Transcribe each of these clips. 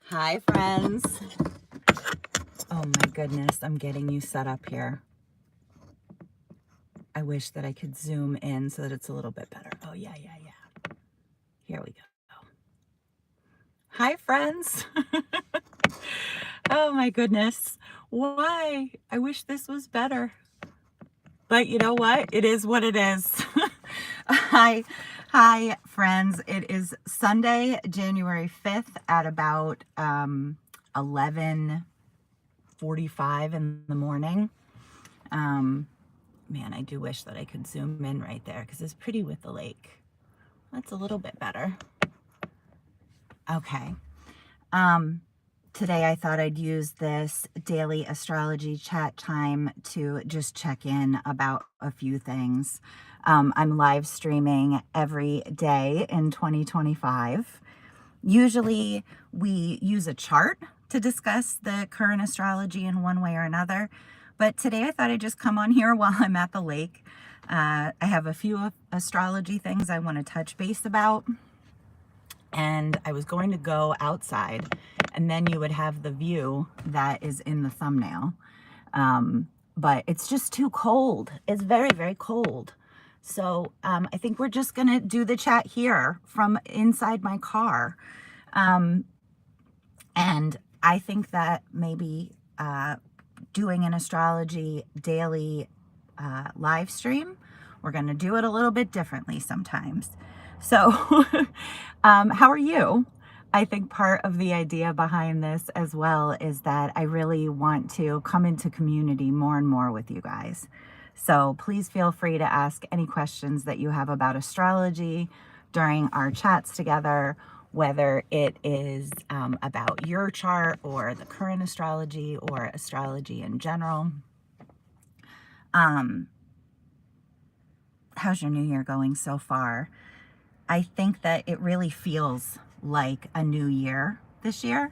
Hi, friends. Oh my goodness, I'm getting you set up here. I wish that I could zoom in so that it's a little bit better. Oh, yeah. Here we go. Hi, friends. Oh my goodness. Why? I wish this was better. But you know what? It is what it is. Hi, friends. It is Sunday, January 5th at about 11:45 in the morning. Man, I do wish that I could zoom in right there because it's pretty with the lake. That's a little bit better. Okay. Today I thought I'd use this daily astrology chat time to just check in about a few things. I'm live streaming every day in 2025. Usually we use a chart to discuss the current astrology in one way or another. But today I thought I'd just come on here while I'm at the lake. I have a few astrology things I want to touch base about. And I was going to go outside, and then you would have the view that is in the thumbnail. But it's just too cold. It's very, very cold. So I think we're just going to do the chat here from inside my car. And I think that maybe doing an astrology daily live stream, we're going to do it a little bit differently sometimes. So how are you? I think part of the idea behind this as well is that I really want to come into community more and more with you guys. So please feel free to ask any questions that you have about astrology during our chats together, whether it is about your chart or the current astrology or astrology in general. How's your new year going so far? I think that it really feels like a new year this year.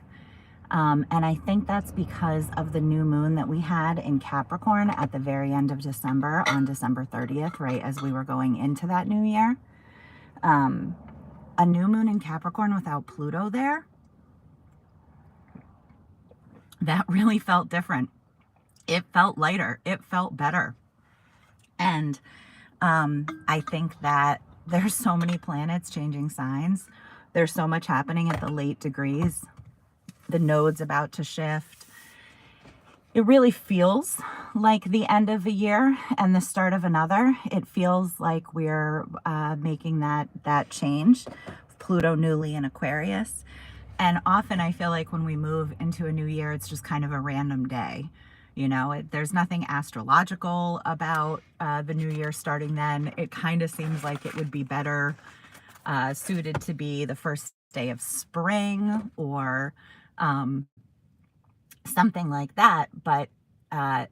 And I think that's because of the new moon that we had in Capricorn at the very end of December, on December 30th, right as we were going into that new year. A new moon in Capricorn without Pluto there, that really felt different. It felt lighter. It felt better. And I think that there's so many planets changing signs. There's so much happening at the late degrees. The node's about to shift. It really feels like the end of a year and the start of another. It feels like we're making that change. Pluto newly in Aquarius. And often I feel like when we move into a new year, it's just kind of a random day. You know, there's nothing astrological about the new year starting then. It kind of seems like it would be better suited to be the first day of spring or something like that. But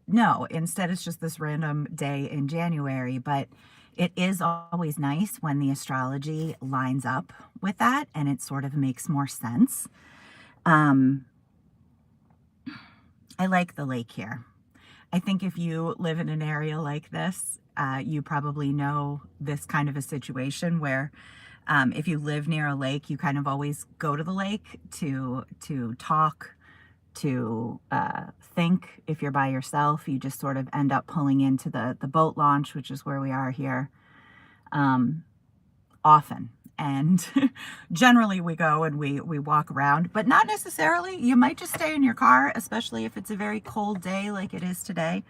no, instead it's just this random day in January. But it is always nice when the astrology lines up with that and it sort of makes more sense. I like the lake here. I think if you live in an area like this, you probably know this kind of a situation where if you live near a lake, you kind of always go to the lake to talk, to think. If you're by yourself, you just sort of end up pulling into the boat launch, which is where we are here, often. And generally we go and we walk around, but not necessarily. You might just stay in your car, especially if it's a very cold day like it is today.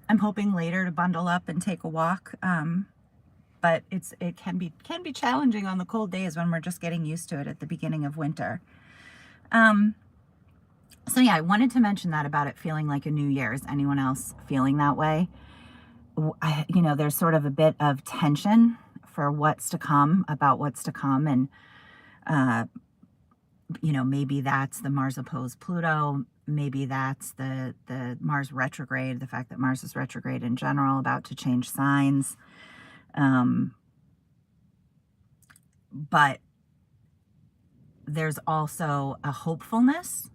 I'm hoping later to bundle up and take a walk. But it can be challenging on the cold days when we're just getting used to it at the beginning of winter. So yeah, I wanted to mention that about it feeling like a new year. Is anyone else feeling that way? There's sort of a bit of tension for what's to come, about what's to come. And, maybe that's the Mars opposed Pluto. Maybe that's the Mars retrograde, the fact that Mars is retrograde in general, about to change signs. But there's also a hopefulness,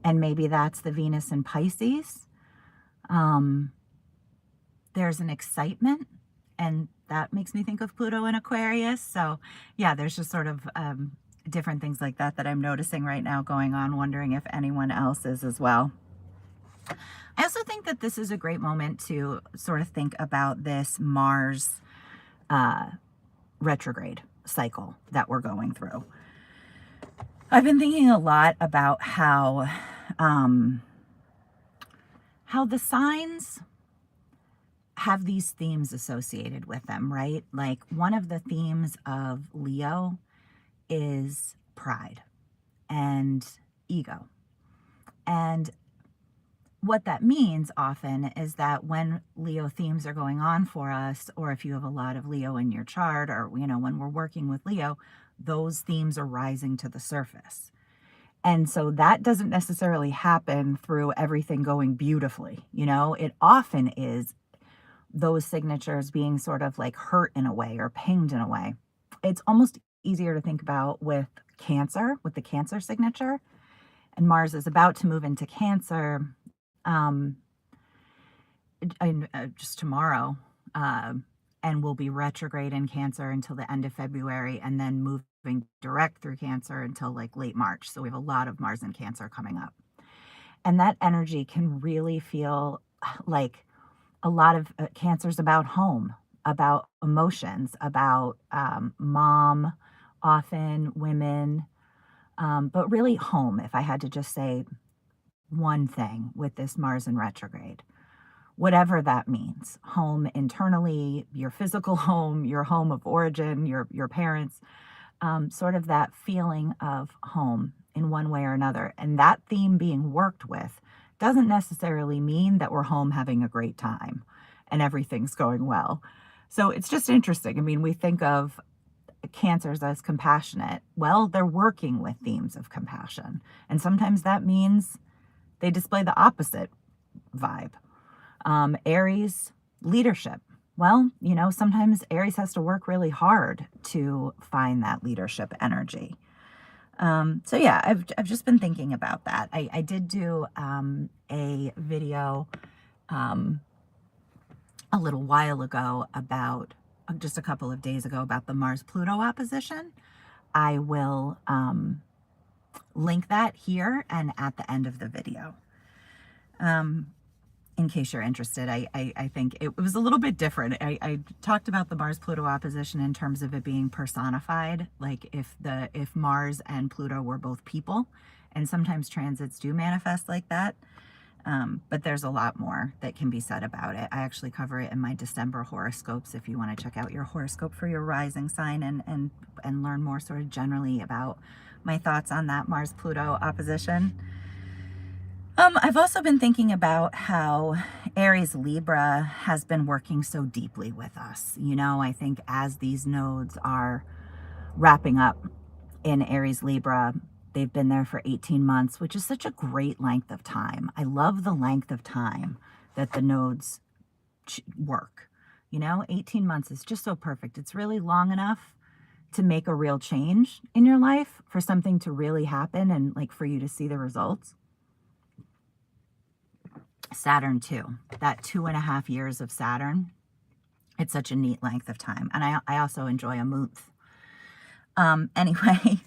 and maybe that's the Venus in Pisces. There's an excitement, and that makes me think of Pluto in Aquarius. So yeah, there's just sort of different things like that that I'm noticing right now going on, wondering if anyone else is as well. I also think that this is a great moment to sort of think about this Mars retrograde cycle that we're going through. I've been thinking a lot about how the signs have these themes associated with them, right? Like one of the themes of Leo is pride and ego. And what that means often is that when Leo themes are going on for us, or if you have a lot of Leo in your chart, or, you know, when we're working with Leo, those themes are rising to the surface. And so that doesn't necessarily happen through everything going beautifully. You know, it often is those signatures being sort of like hurt in a way or pinged in a way. It's almost easier to think about with Cancer, with the Cancer signature. And Mars is about to move into Cancer just tomorrow, and will be retrograde in Cancer until the end of February, and then moving direct through Cancer until like late March. So we have a lot of Mars in Cancer coming up. And that energy can really feel like a lot of Cancer's about home, about emotions, about mom, often women, but really home, if I had to just say one thing with this Mars in retrograde, whatever that means. Home internally, your physical home, your home of origin, your parents, sort of that feeling of home in one way or another. And that theme being worked with doesn't necessarily mean that we're home having a great time and everything's going well. So it's just interesting. I mean, we think of Cancers as compassionate. Well, they're working with themes of compassion. And sometimes that means they display the opposite vibe. Aries, leadership. Well, you know, sometimes Aries has to work really hard to find that leadership energy. So yeah, I've just been thinking about that. I did do a video a little while ago about, just a couple of days ago, about the Mars Pluto opposition. I will link that here and at the end of the video. In case you're interested, I think it was a little bit different. I talked about the Mars Pluto opposition in terms of it being personified, like if Mars and Pluto were both people, and sometimes transits do manifest like that. But there's a lot more that can be said about it. I actually cover it in my December horoscopes if you want to check out your horoscope for your rising sign and learn more sort of generally about my thoughts on that Mars Pluto opposition. I've also been thinking about how Aries Libra has been working so deeply with us. You know, I think as these nodes are wrapping up in Aries Libra, they've been there for 18 months, which is such a great length of time. I love the length of time that the nodes work. You know, 18 months is just so perfect. It's really long enough to make a real change in your life, for something to really happen and like for you to see the results. Saturn too, that 2.5 years of Saturn, it's such a neat length of time. And I also enjoy a month. Anyway,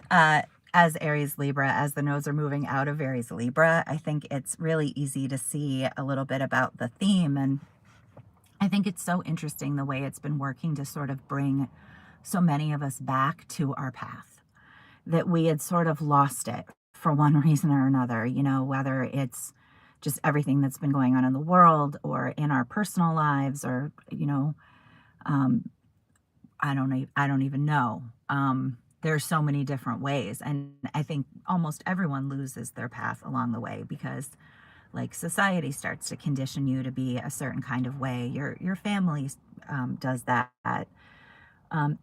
as Aries Libra, as the nodes are moving out of Aries Libra, I think it's really easy to see a little bit about the theme. And I think it's so interesting the way it's been working to sort of bring so many of us back to our path, that we had sort of lost it for one reason or another, you know, whether it's just everything that's been going on in the world or in our personal lives, or, you know, I don't even know. There's so many different ways. And I think almost everyone loses their path along the way, because like society starts to condition you to be a certain kind of way. Your family does that.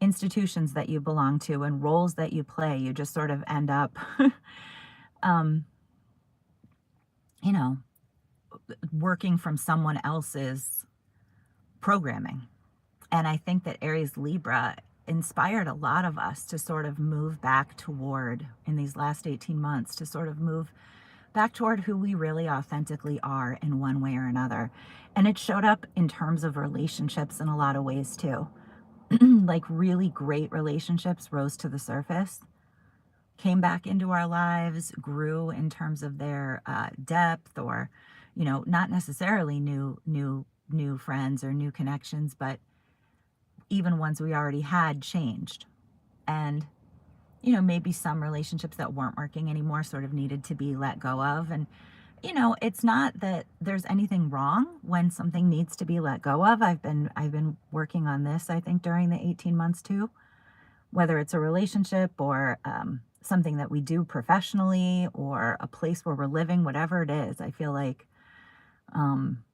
Institutions that you belong to and roles that you play, you just sort of end up, you know, working from someone else's programming. And I think that Aries Libra inspired a lot of us to sort of move back toward, in these last 18 months, to sort of move back toward who we really authentically are in one way or another. And it showed up in terms of relationships in a lot of ways too. Like really great relationships rose to the surface. came back into our lives, grew in terms of their depth, or, you know, not necessarily new friends or new connections, but even ones we already had changed. And, you know, maybe some relationships that weren't working anymore sort of needed to be let go of. And, you know, it's not that there's anything wrong when something needs to be let go of. I've been working on this, I think, during the 18 months too, whether it's a relationship or something that we do professionally or a place where we're living, whatever it is. I feel like um,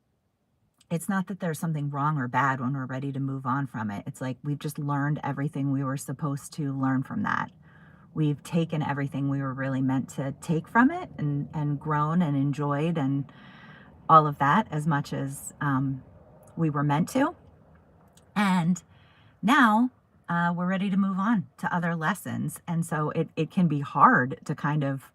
it's not that there's something wrong or bad when we're ready to move on from it. It's like we've just learned everything we were supposed to learn from that. We've taken everything we were really meant to take from it, and grown and enjoyed and all of that as much as we were meant to. And now we're ready to move on to other lessons. And so it can be hard to kind of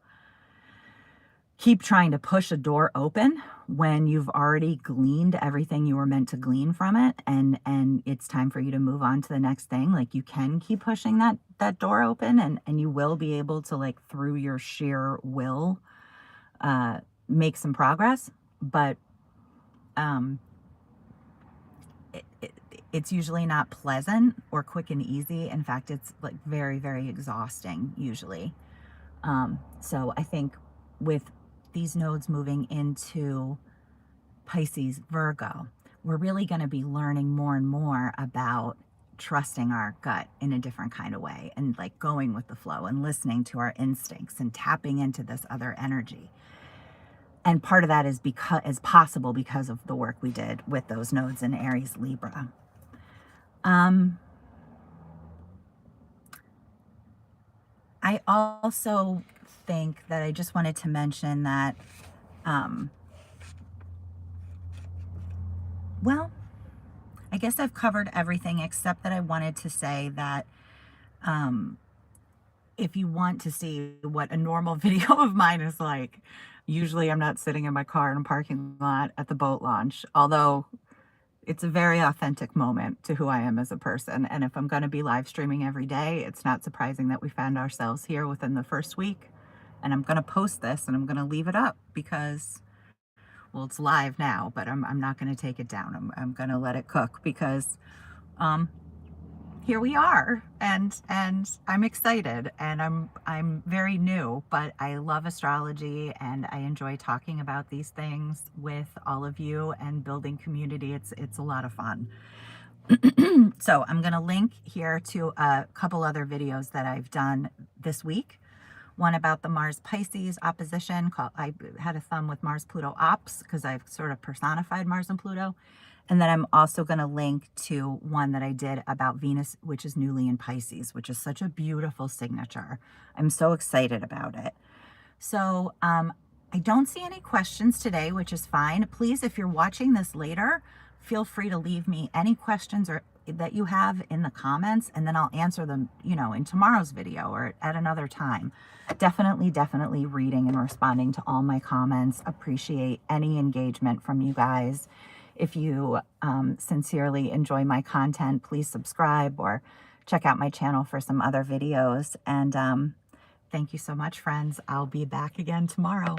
keep trying to push a door open when you've already gleaned everything you were meant to glean from it, and it's time for you to move on to the next thing. Like, you can keep pushing that door open, and you will be able to, like, through your sheer will, make some progress. But um it's usually not pleasant or quick and easy. In fact, it's like very, very exhausting usually. So I think with these nodes moving into Pisces, Virgo, we're really going to be learning more and more about trusting our gut in a different kind of way, and like going with the flow and listening to our instincts and tapping into this other energy. And part of that is possible because of the work we did with those nodes in Aries, Libra. I also think that I just wanted to mention that, well, I guess I've covered everything except that I wanted to say that if you want to see what a normal video of mine is like, usually I'm not sitting in my car in a parking lot at the boat launch, although it's a very authentic moment to who I am as a person. And if I'm going to be live streaming every day, it's not surprising that we found ourselves here within the first week. And I'm going to post this and I'm going to leave it up because, well, it's live now, but I'm not going to take it down. I'm going to let it cook because here we are, and I'm excited, and I'm very new, but I love astrology and I enjoy talking about these things with all of you and building community. It's a lot of fun. So I'm going to link here to a couple other videos that I've done this week. One about the Mars Pisces opposition, I had a thumb with Mars Pluto ops because I've sort of personified Mars and Pluto. And then I'm also going to link to one that I did about Venus, which is newly in Pisces, which is such a beautiful signature. I'm so excited about it. So I don't see any questions today, which is fine. Please, if you're watching this later, feel free to leave me any questions or that you have in the comments, and then I'll answer them, you know, in tomorrow's video or at another time. Definitely reading and responding to all my comments. Appreciate any engagement from you guys. If you sincerely enjoy my content, please subscribe or check out my channel for some other videos. And thank you so much, friends. I'll be back again tomorrow.